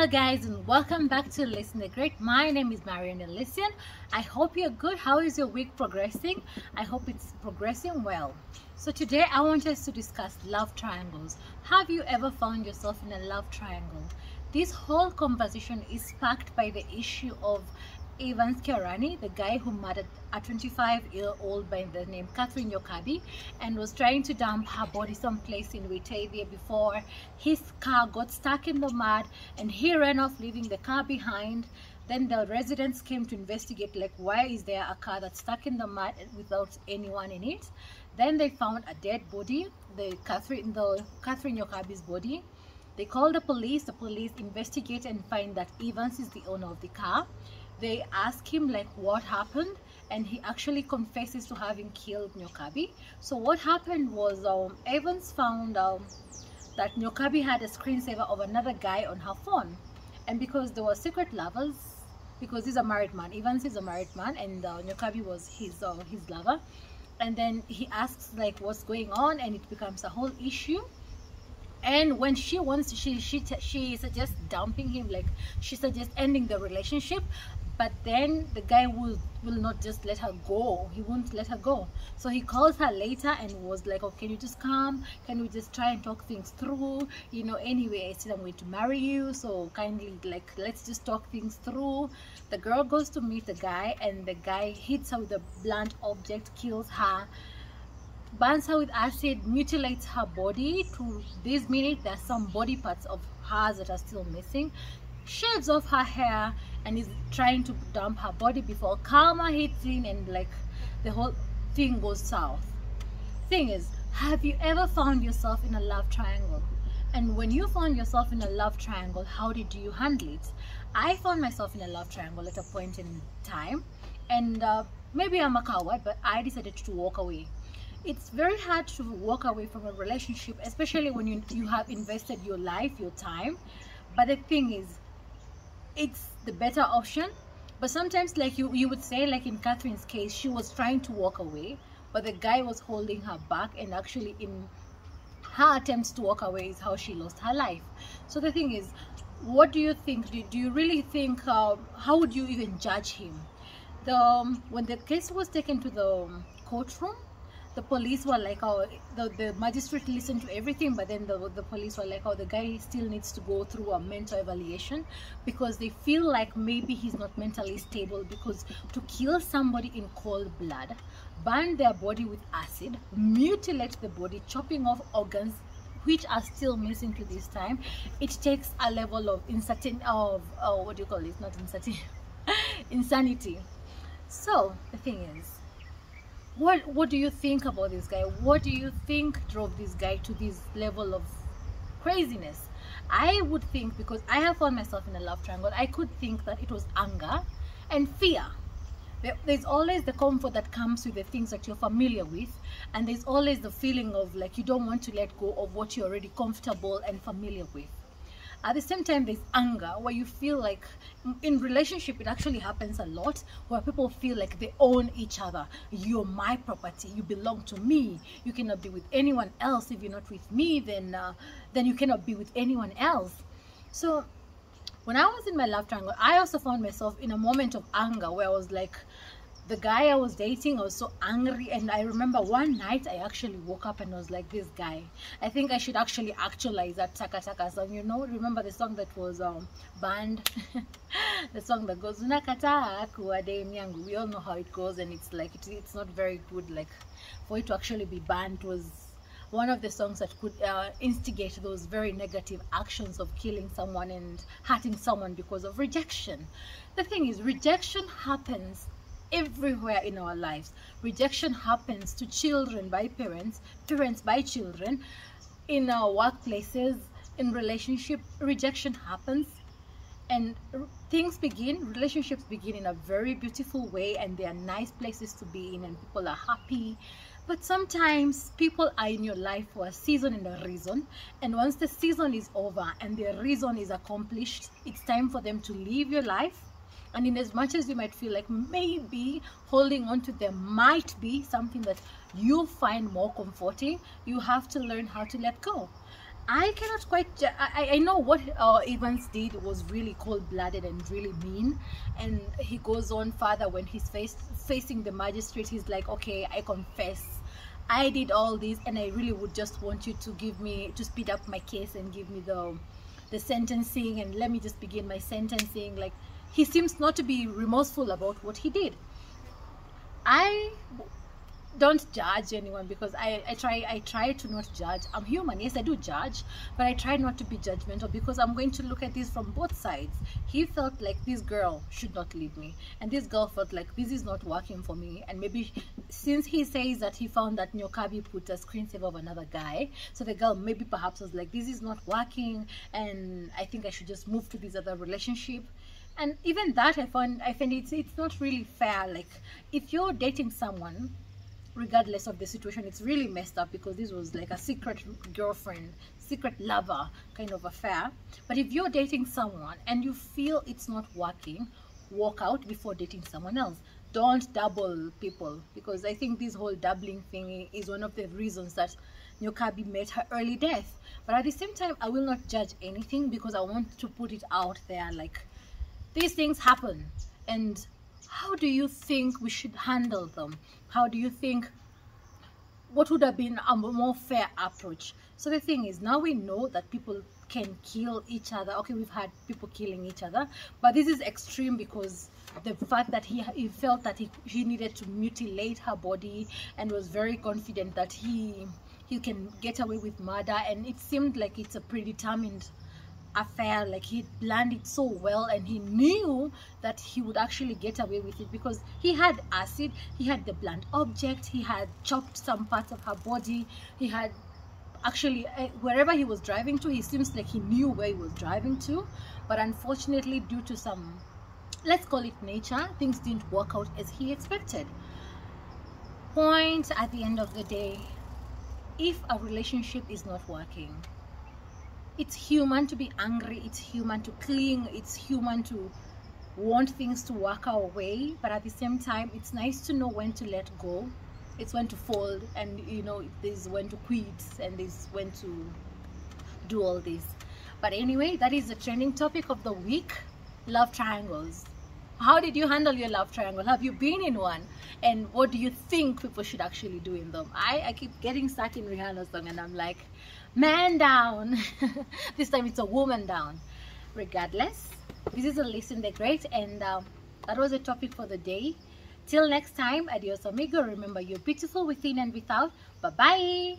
Hello guys, and welcome back to Elysian the Great. My name is Marian Elysian. I hope you're good. How is your week progressing? I hope it's progressing well. So today I want us to discuss love triangles. Have you ever found yourself in a love triangle? This whole conversation is sparked by the issue of Karani, the guy who murdered a 25-year-old by the name Nyokabi and was trying to dump her body someplace in Wittingly before his car got stuck in the mud and he ran off, leaving the car behind. Then the residents came to investigate, like, why is there a car that's stuck in the mud without anyone in it? Then they found a dead body, the Catherine Nyokabi's body. They called the police. The police investigate and find that Evans is the owner of the car. They ask him, like, what happened, and he actually confesses to having killed Nyokabi. So what happened was Evans found that Nyokabi had a screensaver of another guy on her phone, and because they were secret lovers, because he's a married man, Evans is a married man, and Nyokabi was his lover, and then he asks, like, what's going on, and it becomes a whole issue. And when she suggests dumping him, like, she suggests ending the relationship, but then the guy will not just let her go. He won't let her go. So he calls her later and was like, oh, can you just come? Can we just try and talk things through? You know, anyway, I said I'm going to marry you, so kindly, like, let's just talk things through. The girl goes to meet the guy, and the guy hits her with a blunt object, kills her, burns her with acid, mutilates her body. To this minute, there's some body parts of hers that are still missing, shaves off her hair, and is trying to dump her body before karma hits in, and, like, the whole thing goes south. Thing is, have you ever found yourself in a love triangle? And when you found yourself in a love triangle, how did you handle it? I found myself in a love triangle at a point in time, and maybe I'm a coward, but I decided to walk away. It's very hard to walk away from a relationship, especially when you have invested your life, your time. But the thing is, it's the better option. But sometimes, like you would say, like in Catherine's case, she was trying to walk away, but the guy was holding her back, and actually in her attempts to walk away is how she lost her life. So the thing is, what do you think? Do you really think, how would you even judge him? When the case was taken to the courtroom, the police were like, oh, the magistrate listened to everything, but then the police were like, oh, the guy still needs to go through a mental evaluation, because they feel like maybe he's not mentally stable, because to kill somebody in cold blood, burn their body with acid, mutilate the body, chopping off organs which are still missing to this time, it takes a level of what do you call it? Not insanity. Insanity. So the thing is, what do you think about this guy? What do you think drove this guy to this level of craziness? I would think, because I have found myself in a love triangle, I could think that it was anger and fear. There's always the comfort that comes with the things that you're familiar with, and there's always the feeling of, like, you don't want to let go of what you're already comfortable and familiar with. At the same time, there's anger, where you feel like, in relationship, it actually happens a lot, where people feel like they own each other. You're my property, you belong to me, you cannot be with anyone else. If you're not with me, then you cannot be with anyone else. So when I was in my love triangle, I also found myself in a moment of anger, where I was like, the guy I was dating, I was so angry. And I remember one night I actually woke up and was like, this guy, I think I should actually actualize that Taka Taka song. You know, remember the song that was banned? The song that goes, Unakata kuwa dem yangu. We all know how it goes, and it's like, it's not very good. Like, for it to actually be banned was one of the songs that could instigate those very negative actions of killing someone and hurting someone because of rejection. The thing is, rejection happens everywhere in our lives. Rejection happens to children by parents, parents by children, in our workplaces, in relationship. Rejection happens, and relationships begin in a very beautiful way, and they are nice places to be in, and people are happy. But sometimes people are in your life for a season and a reason, and once the season is over and their reason is accomplished, it's time for them to leave your life. And in as much as you might feel like maybe holding on to them might be something that you find more comforting, you have to learn how to let go. I cannot quite. I know what Evans did was really cold-blooded and really mean, and he goes on further when he's facing the magistrate. He's like, "Okay, I confess, I did all this, and I really would just want you to give me to speed up my case and give me the sentencing, and let me just begin my sentencing." Like, he seems not to be remorseful about what he did. I don't judge anyone because I try to not judge. I'm human, yes, I do judge, but I try not to be judgmental because I'm going to look at this from both sides. He felt like this girl should not leave me, and this girl felt like this is not working for me. And maybe since he says that he found that Nyokabi put a screensaver of another guy, so the girl maybe perhaps was like, this is not working, and I think I should just move to this other relationship. And even that, I find it's not really fair. Like, if you're dating someone, regardless of the situation, it's really messed up because this was like a secret girlfriend, secret lover kind of affair. But if you're dating someone and you feel it's not working, walk out before dating someone else. Don't double people, because I think this whole doubling thing is one of the reasons that Nyokabi met her early death. But at the same time, I will not judge anything because I want to put it out there, like, these things happen, and how do you think we should handle them? How do you think, what would have been a more fair approach? So the thing is, now we know that people can kill each other. Okay, we've had people killing each other, but this is extreme because the fact that he felt that he needed to mutilate her body and was very confident that he can get away with murder, and it seemed like it's a predetermined affair. Like, he planned it so well, and he knew that he would actually get away with it because he had acid, he had the blunt object, he had chopped some parts of her body, he had actually wherever he was driving to, he seems like he knew where he was driving to. But unfortunately, due to some, let's call it nature, things didn't work out as he expected. Point at the end of the day, if a relationship is not working, it's human to be angry, it's human to cling, it's human to want things to work our way, but at the same time, it's nice to know when to let go. It's when to fold, and you know, there's when to quit, and there's when to do all this. But anyway, that is the trending topic of the week: love triangles. How did you handle your love triangle? Have you been in one? And what do you think people should actually do in them? I keep getting stuck in Rihanna's song, and I'm like, man down. This time it's a woman down. Regardless, this is Elysian the Great, and that was the topic for the day. Till next time, adios amigo. Remember, you're beautiful within and without. Bye bye.